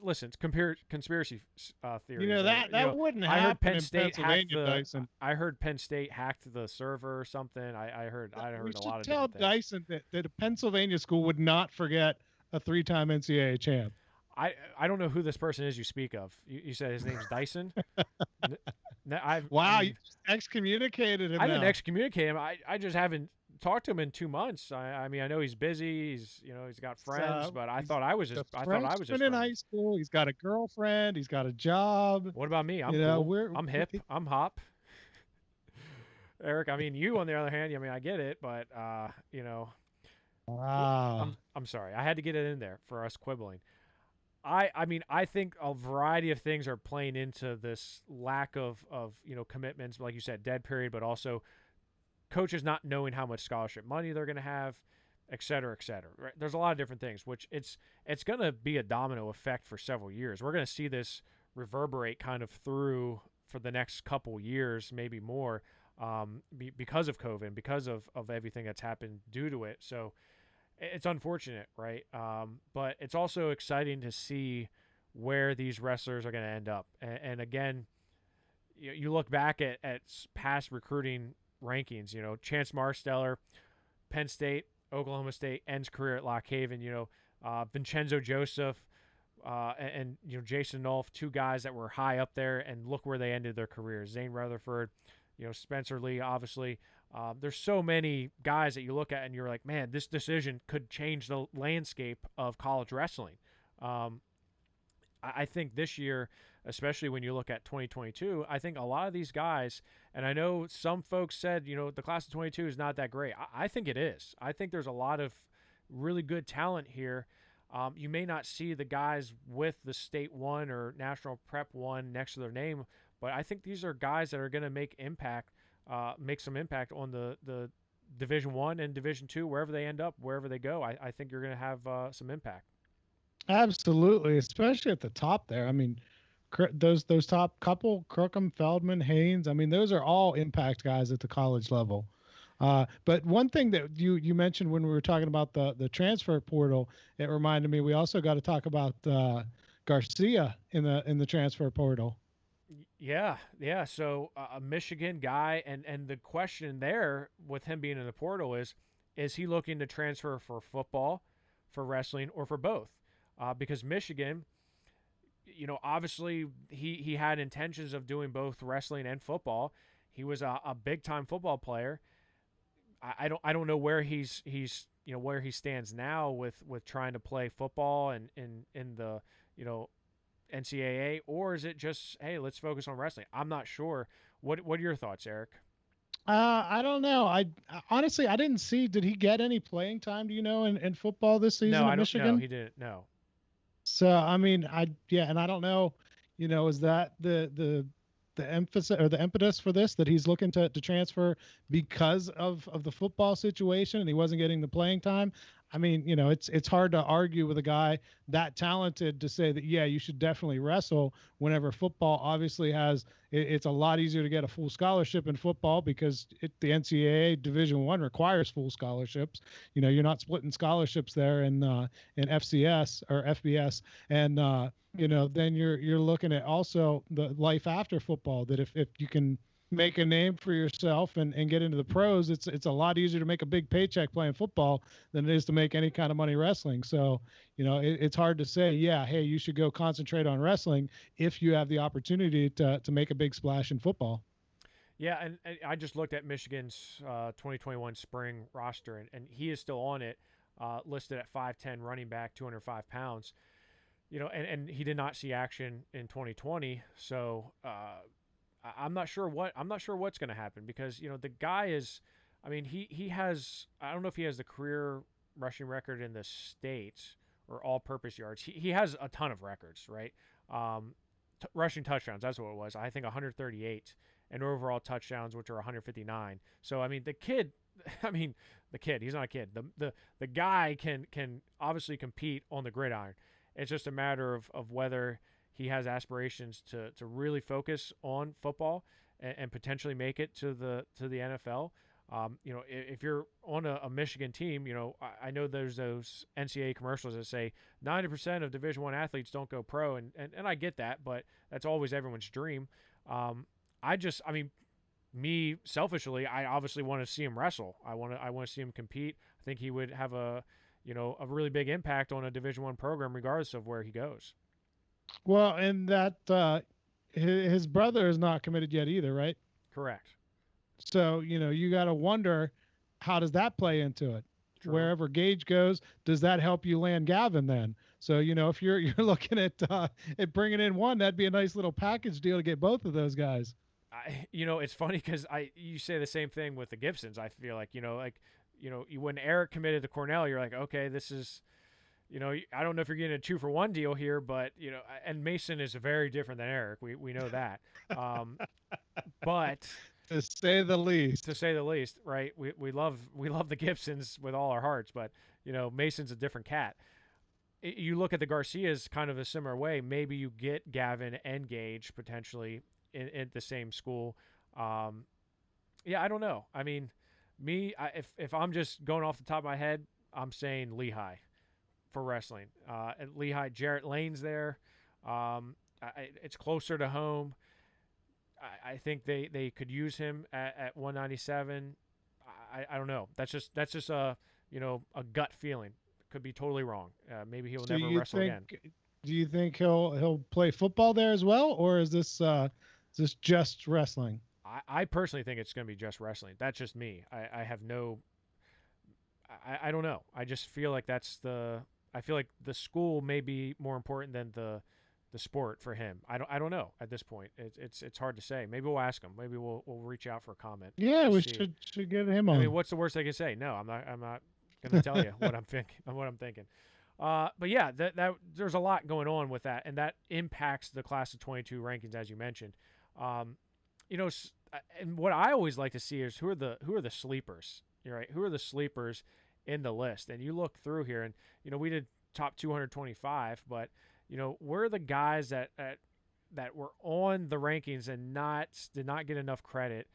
Listen, it's conspiracy theories. That wouldn't happen. I heard Penn State Dyson. I heard Penn State hacked the server or something. I heard a lot of tell different Dyson that a Pennsylvania school would not forget a 3-time NCAA champ. I don't know who this person is you speak of. You said his name's Dyson? You just excommunicated him. I didn't excommunicate him. I just haven't talked to him in 2 months. I know he's busy. He's got friends, but I thought I was just in high school. He's got a girlfriend. He's got a job. What about me? I'm cool. I'm hip. I'm hop. Eric, you on the other hand, I get it, but Wow. I'm sorry. I had to get it in there for us quibbling. I mean, I think a variety of things are playing into this lack of commitments, like you said, dead period, but also coaches not knowing how much scholarship money they're going to have, et cetera, et cetera. Right? There's a lot of different things, which it's going to be a domino effect for several years. We're going to see this reverberate kind of through for the next couple years, maybe more, because of COVID, because of everything that's happened due to it. So it's unfortunate, right? But it's also exciting to see where these wrestlers are going to end up. And again, you look back at past recruiting rankings. Chance Marsteller, Penn State, Oklahoma State, ends career at Lock Haven. Vincenzo Joseph, and Jason Nolf, two guys that were high up there, and look where they ended their careers. Zane Rutherford, Spencer Lee, obviously. There's so many guys that you look at and you're like, man, this decision could change the landscape of college wrestling. I think this year, especially when you look at 2022, I think a lot of these guys, and I know some folks said, the class of 22 is not that great. I think it is. I think there's a lot of really good talent here. You may not see the guys with the state 1 or national prep 1 next to their name, but I think these are guys that are going to make some impact on the Division 1 and Division 2, wherever they end up, wherever they go. I think you're going to have some impact. Absolutely, especially at the top there. I mean, those top couple, Crookham, Feldman, Haynes, I mean, those are all impact guys at the college level. But one thing that you mentioned when we were talking about the transfer portal, it reminded me we also got to talk about Garcia in the transfer portal. Yeah. So a Michigan guy, and the question there with him being in the portal is he looking to transfer for football, for wrestling, or for both? Because Michigan, obviously he had intentions of doing both wrestling and football. He was a big time football player. I don't know where he's where he stands now with trying to play football and in the NCAA, or is it just, hey, let's focus on wrestling? I'm not sure. What are your thoughts, Eric? I don't know. I honestly I didn't see. Did he get any playing time? Do you know in football this season No, at Michigan? No, he didn't. No. So I mean, and I don't know. Is that the emphasis or the impetus for this, that he's looking to transfer because of the football situation and he wasn't getting the playing time? I mean, it's hard to argue with a guy that talented to say that, yeah, you should definitely wrestle whenever football obviously it's a lot easier to get a full scholarship in football because the NCAA Division I requires full scholarships. You're not splitting scholarships there in FCS or FBS. And, then you're looking at also the life after football, that if you can make a name for yourself and get into the pros, it's a lot easier to make a big paycheck playing football than it is to make any kind of money wrestling. So, it's hard to say, yeah, hey, you should go concentrate on wrestling if you have the opportunity to make a big splash in football. Yeah, and I just looked at Michigan's 2021 spring roster, and he is still on it, listed at 5'10", running back, 205 pounds. And he did not see action in 2020, so I'm not sure what's going to happen, because the guy is, I mean, he has, I don't know if he has the career rushing record in the States or all-purpose yards. He has a ton of records, right? Rushing touchdowns, that's what it was. I think 138, and overall touchdowns, which are 159. So I mean, the kid, he's not a kid. The guy can obviously compete on the gridiron. It's just a matter of whether he has aspirations to really focus on football and potentially make it to the NFL. If you're on a Michigan team, I know there's those NCAA commercials that say 90% of Division I athletes don't go pro, and I get that, but that's always everyone's dream. Me selfishly, I obviously want to see him wrestle. I want to see him compete. I think he would have a really big impact on a Division I program, regardless of where he goes. Well, and that his brother is not committed yet either, right? Correct. So, you got to wonder, how does that play into it? True. Wherever Gage goes, does that help you land Gavin then? So, if you're looking at bringing in one, that'd be a nice little package deal to get both of those guys. It's funny because you say the same thing with the Gibsons. I feel like, when Eric committed to Cornell, you're like, okay, this is, I don't know if you're getting a 2-for-1 deal here, but and Mason is very different than Eric. We know that, but to say the least, right? We love the Gibsons with all our hearts, but Mason's a different cat. You look at the Garcias kind of a similar way. Maybe you get Gavin and Gage potentially in the same school. Yeah, I don't know. I mean, if I'm just going off the top of my head, I'm saying Lehigh for wrestling. At Lehigh, Jarrett Lane's there. It's closer to home. I think they could use him at 197. I don't know. That's just a gut feeling. Could be totally wrong. Maybe he'll never wrestle again. Do you think he'll play football there as well, or is this just wrestling? I personally think it's going to be just wrestling. That's just me. I have no. I don't know. I just feel like I feel like the school may be more important than the sport for him. I don't know at this point. It's hard to say. Maybe we'll ask him. Maybe we'll reach out for a comment. Yeah, we should get him on. I mean, what's the worst they can say? No, I'm not going to tell you what I'm thinking. But yeah, that there's a lot going on with that, and that impacts the class of 22 rankings, as you mentioned. And what I always like to see is who are the sleepers. You're right. Who are the sleepers in the list? And you look through here, and we did top 225, but where are the guys that were on the rankings and did not get enough credit,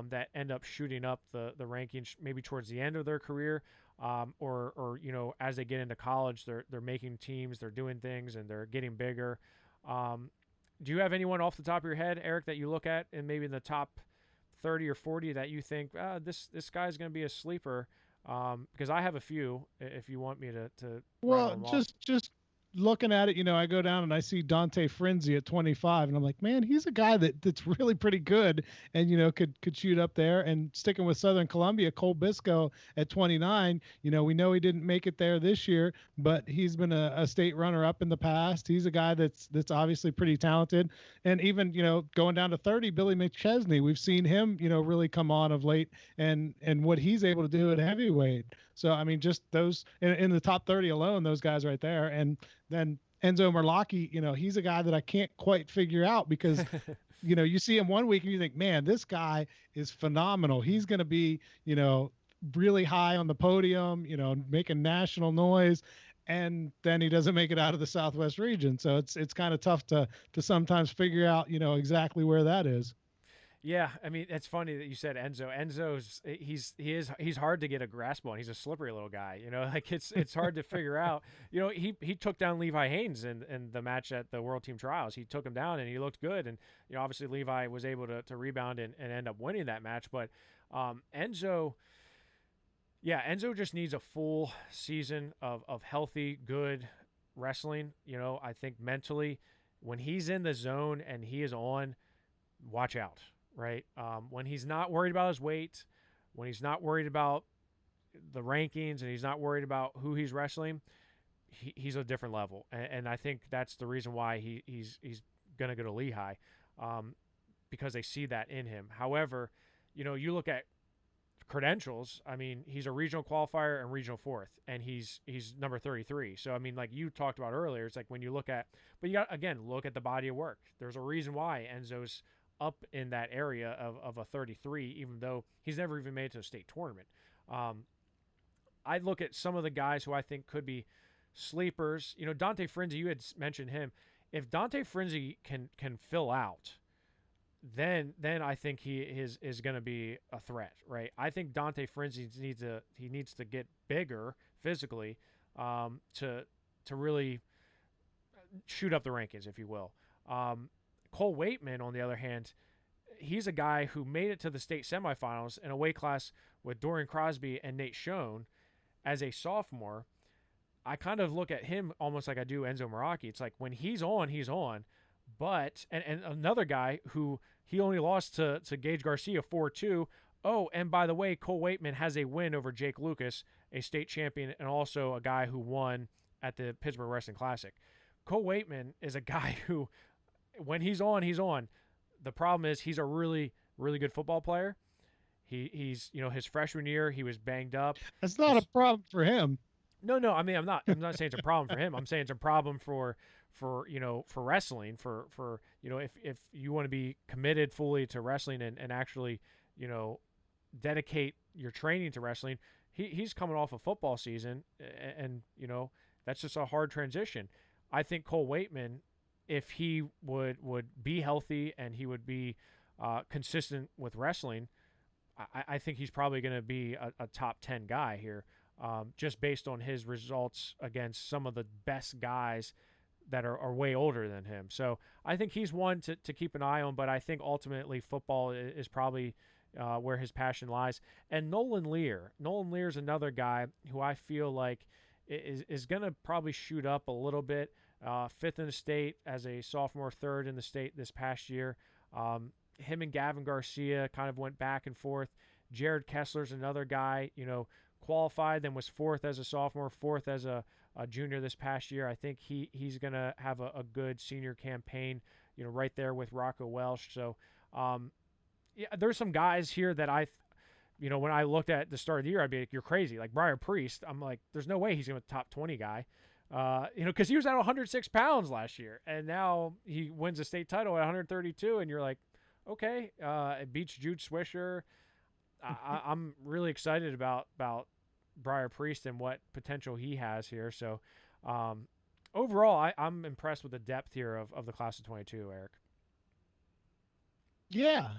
that end up shooting up the rankings maybe towards the end of their career, or as they get into college, they're making teams, they're doing things, and they're getting bigger. Do you have anyone off the top of your head, Eric, that you look at and maybe in the top 30 or 40 that you think this guy's going to be a sleeper? Because I have a few. If you want me to. Well, just looking at it, I go down and I see Dante Frenzy at 25, and I'm like, man, he's a guy that's really pretty good, and could shoot up there. And sticking with Southern Columbia, Cole Bisco at 29. We know he didn't make it there this year, but he's been a state runner-up in the past. He's a guy that's obviously pretty talented. And even going down to 30, Billy McChesney, we've seen him really come on of late, and what he's able to do at heavyweight. So I mean, just those in the top 30 alone, those guys right there. And then Enzo Merlocki, he's a guy that I can't quite figure out because, you see him one week and you think, man, this guy is phenomenal. He's going to be, really high on the podium, making national noise. And then he doesn't make it out of the Southwest region. So it's kind of tough to sometimes figure out, exactly where that is. Yeah, I mean, it's funny that you said Enzo. Enzo's he's hard to get a grasp on. He's a slippery little guy, like it's hard to figure out. He took down Levi Haines in the match at the World Team Trials. He took him down and he looked good, and obviously Levi was able to rebound and end up winning that match. But Enzo just needs a full season of healthy, good wrestling. I think mentally, when he's in the zone and he is on, watch out. Right. When he's not worried about his weight, when he's not worried about the rankings, and he's not worried about who he's wrestling, he's a different level. And I think that's the reason why he's going to go to Lehigh, because they see that in him. However, you look at credentials. I mean, he's a regional qualifier and regional fourth, and he's number 33. So, I mean, like you talked about earlier, it's like when you look at, but you got, again, look at the body of work. There's a reason why Enzo's up in that area of a 33, even though he's never even made it to a state tournament. I look at some of the guys who I think could be sleepers. Dante Frenzy, you had mentioned him. If Dante Frenzy can fill out, then I think he is going to be a threat, right? I think Dante Frenzy needs to get bigger physically, to really shoot up the rankings, if you will. Cole Weightman, on the other hand, he's a guy who made it to the state semifinals in a weight class with Dorian Crosby and Nate Schoen as a sophomore. I kind of look at him almost like I do Enzo Meraki. It's like when he's on. But and another guy who he only lost to Gage Garcia 4-2. Oh, and by the way, Cole Weightman has a win over Jake Lucas, a state champion, and also a guy who won at the Pittsburgh Wrestling Classic. Cole Weightman is a guy who, when he's on, he's on. The problem is he's a really, really good football player. He's his freshman year he was banged up. That's not a problem for him. No, I mean I'm not saying it's a problem for him. I'm saying it's a problem for for wrestling for if you want to be committed fully to wrestling and actually dedicate your training to wrestling. He's coming off a football season and that's just a hard transition. I think Cole Weightman, if he would be healthy and he would be consistent with wrestling, I think he's probably going to be a top 10 guy here, just based on his results against some of the best guys that are way older than him. So I think he's one to keep an eye on, but I think ultimately football is probably where his passion lies. And Nolan Lear is another guy who I feel like is going to probably shoot up a little bit. 5th in the state as a sophomore, 3rd in the state this past year. Him and Gavin Garcia kind of went back and forth. Jared Kessler's another guy, qualified, then was 4th as a sophomore, 4th as a junior this past year. I think he's going to have a good senior campaign, right there with Rocco Welsh. So, yeah, there's some guys here that when I looked at the start of the year, I'd be like, you're crazy. Like Briar Priest, I'm like, there's no way he's going to be a top 20 guy. Because he was at 106 pounds last year, and now he wins a state title at 132, and you're like, okay, it beats Jude Swisher. I'm really excited about Briar Priest and what potential he has here. So, overall, I'm impressed with the depth here of the class of 22, Eric. Yeah.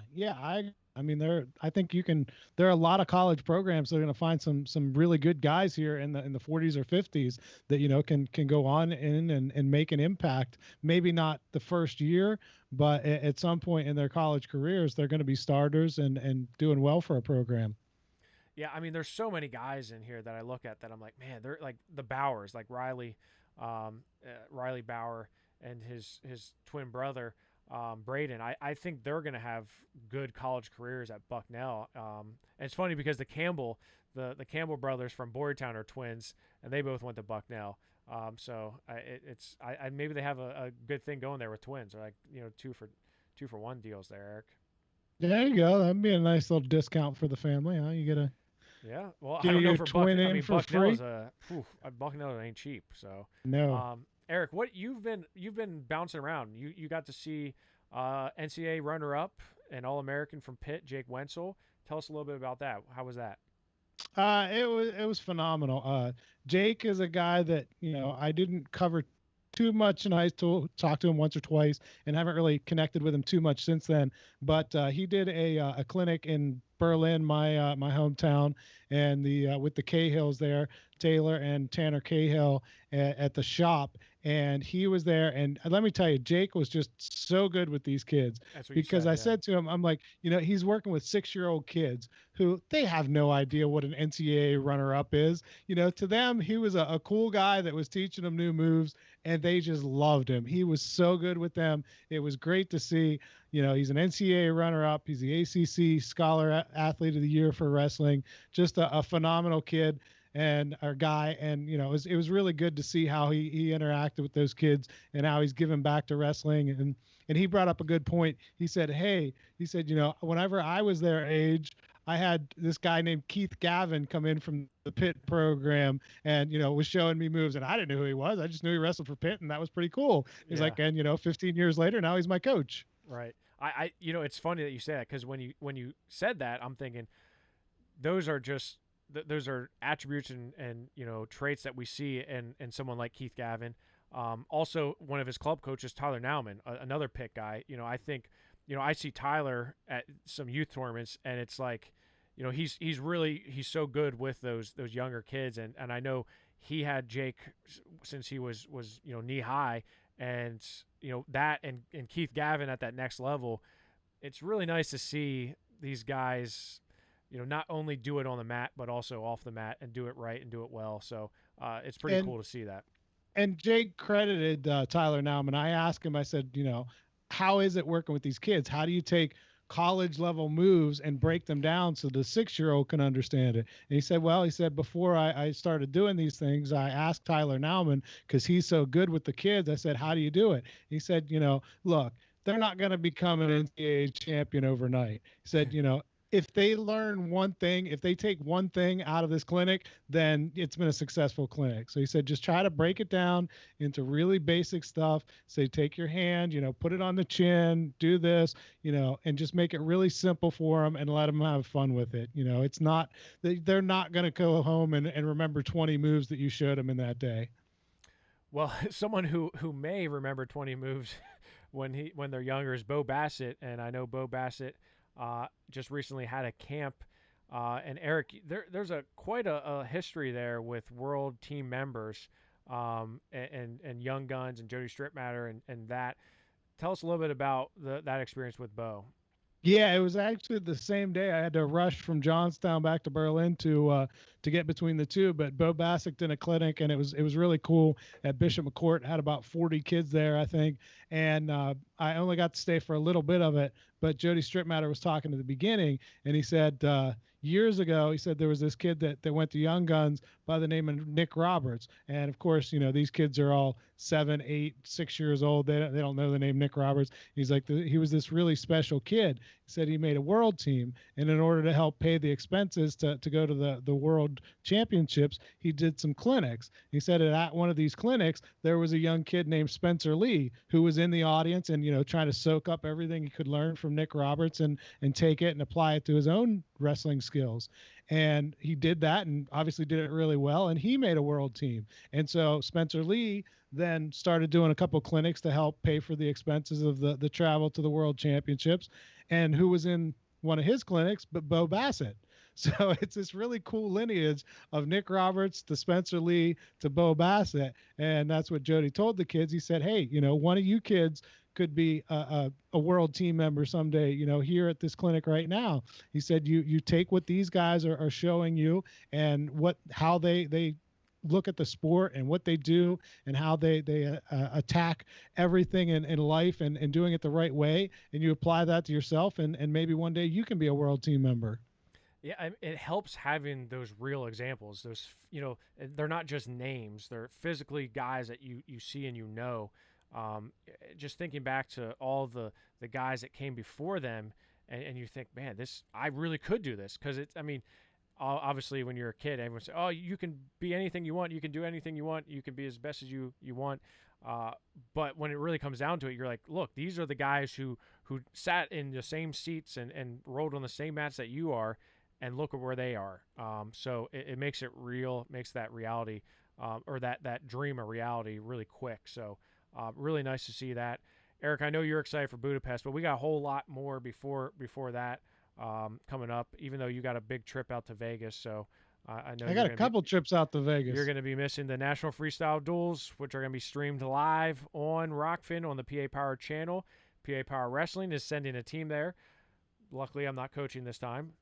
I mean, I think there are a lot of college programs that are going to find some really good guys here in the 40s or 50s that, can go on in and make an impact. Maybe not the first year, but at some point in their college careers, they're going to be starters and doing well for a program. Yeah. I mean, there's so many guys in here that I look at that I'm like, man, they're like the Bowers, like Riley Bauer and his twin brother, Braden. I think they're going to have good college careers at Bucknell. And it's funny because the Campbell brothers from Boyertown are twins, and they both went to Bucknell. So maybe they have a good thing going there with twins, or like 2-for-1 deals there, Eric. There you go. That'd be a nice little discount for the family, huh? You get yeah. Well, I don't know for Bucknell. I mean, Bucknell ain't cheap. So no. Eric, what you've been bouncing around. You got to see NCAA runner-up and All-American from Pitt, Jake Wenzel. Tell us a little bit about that. How was that? It was phenomenal. Jake is a guy that I didn't cover too much, and I talked to him once or twice, and haven't really connected with him too much since then. But he did a clinic in Berlin, my hometown, and with the Cahills there, Taylor and Tanner Cahill at the shop. And he was there, and let me tell you, Jake was just so good with these kids, because I said to him, I'm like, he's working with 6-year-old kids who they have no idea what an NCAA runner-up is. To them, he was a cool guy that was teaching them new moves, and they just loved him. He was so good with them. It was great to see. He's an NCAA runner-up. He's the ACC Scholar Athlete of the Year for wrestling. Just a phenomenal kid. And our guy, and it was really good to see how he interacted with those kids and how he's giving back to wrestling. And he brought up a good point. He said, whenever I was their age, I had this guy named Keith Gavin come in from the Pitt program and, was showing me moves, and I didn't know who he was. I just knew he wrestled for Pitt, and that was pretty cool. He's like, and 15 years later, now he's my coach. Right. I it's funny that you say that, because when you said that, I'm thinking those are attributes and traits that we see in someone like Keith Gavin. Also, one of his club coaches, Tyler Nauman, another Pitt guy. I think I see Tyler at some youth tournaments, and it's like he's so good with those younger kids, and I know he had Jake since he was knee high, and that and Keith Gavin at that next level. It's really nice to see these guys not only do it on the mat, but also off the mat, and do it right and do it well. So it's pretty cool to see that. And Jake credited Tyler Nauman. I asked him, I said, how is it working with these kids? How do you take college level moves and break them down so the 6-year-old can understand it? And he said, before I started doing these things, I asked Tyler Nauman, because he's so good with the kids. I said, how do you do it? He said, look, they're not going to become an NCAA champion overnight. He said, if they learn one thing, if they take one thing out of this clinic, then it's been a successful clinic. So he said, just try to break it down into really basic stuff. Say, take your hand, put it on the chin, do this, and just make it really simple for them and let them have fun with it. It's not, they're not going to go home and remember 20 moves that you showed them in that day. Well, someone who may remember 20 moves when they're younger is Bo Bassett, and I know Bo Bassett just recently had a camp. And Eric, there's quite a history there with world team members and Young Guns and Jody Stripmatter and that. Tell us a little bit about that experience with Bo. Yeah, it was actually the same day. I had to rush from Johnstown back to Berlin to get between the two. But Bo Bassett did a clinic, and it was really cool at Bishop McCourt. Had about 40 kids there, I think, and I only got to stay for a little bit of it. But Jody Stripmatter was talking at the beginning, and he said years ago, he said there was this kid that went to Young Guns by the name of Nick Roberts, and of course, these kids are all 7, 8, 6 years old. They don't know the name Nick Roberts. He's like he was this really special kid. He said he made a world team, and in order to help pay the expenses to go to the world championships, he did some clinics. He said at one of these clinics there was a young kid named Spencer Lee who was in the audience and trying to soak up everything he could learn from Nick Roberts and take it and apply it to his own wrestling skills. And he did that and obviously did it really well, and he made a world team. And so Spencer Lee then started doing a couple clinics to help pay for the expenses of the travel to the world championships. And who was in one of his clinics but Bo Bassett. So it's this really cool lineage of Nick Roberts to Spencer Lee to Bo Bassett. And that's what Jody told the kids. He said, hey, one of you kids could be a world team member someday, here at this clinic right now. He said, you take what these guys are showing you and how they look at the sport and what they do and how they attack everything in life and doing it the right way. And you apply that to yourself and maybe one day you can be a world team member. Yeah, it helps having those real examples. Those, they're not just names; they're physically guys that you see and just thinking back to all the guys that came before them, and you think, man, I really could do this because obviously when you're a kid, everyone says, oh, you can be anything you want, you can do anything you want, you can be as best as you want. But when it really comes down to it, you're like, look, these are the guys who sat in the same seats and rolled on the same mats that you are. And look at where they are. So it makes it real, makes that reality or that dream a reality really quick. So really nice to see that. Eric, I know you're excited for Budapest, but we got a whole lot more before that coming up, even though you got a big trip out to Vegas. So I know I got a couple trips out to Vegas. You're going to be missing the National Freestyle Duels, which are going to be streamed live on Rockfin on the PA Power channel. PA Power Wrestling is sending a team there. Luckily, I'm not coaching this time,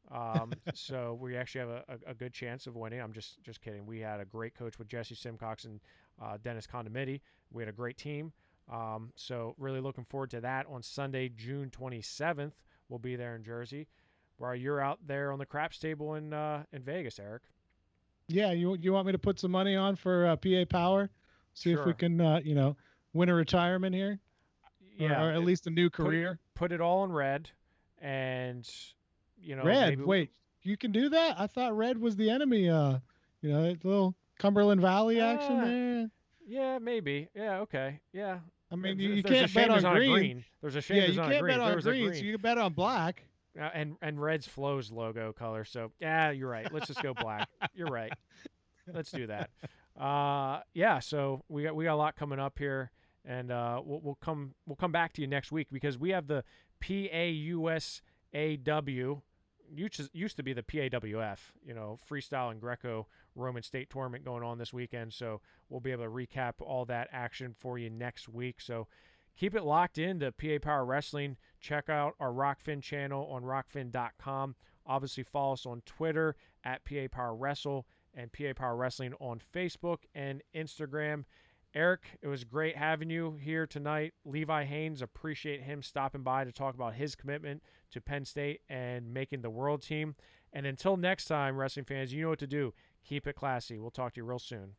so we actually have a good chance of winning. I'm just kidding. We had a great coach with Jesse Simcox and Dennis Condomiti. We had a great team, so really looking forward to that on Sunday, June 27th. We'll be there in Jersey, while you're out there on the craps table in Vegas, Eric. Yeah, you want me to put some money on for PA Power? See if we can win a retirement here, or at least a new career. Put it all in red. And Red. Wait, you can do that? I thought Red was the enemy. Little Cumberland Valley action there. Yeah, maybe. Yeah, okay. Yeah. I mean, you can't bet on green. There's a shame. Yeah, you can't bet on green, so you can bet on black. And Red's Flow's logo color. So yeah, you're right. Let's just go black. You're right. Let's do that. Yeah. So we got a lot coming up here, and we'll come back to you next week because we have the PAUSAW, used to be the PAWF, freestyle and Greco-Roman state tournament going on this weekend. So we'll be able to recap all that action for you next week. So keep it locked in to PA Power Wrestling. Check out our Rockfin channel on rockfin.com. Obviously follow us on Twitter at PA Power Wrestle and PA Power Wrestling on Facebook and Instagram. Eric, it was great having you here tonight. Levi Haines, appreciate him stopping by to talk about his commitment to Penn State and making the world team. And until next time, wrestling fans, you know what to do. Keep it classy. We'll talk to you real soon.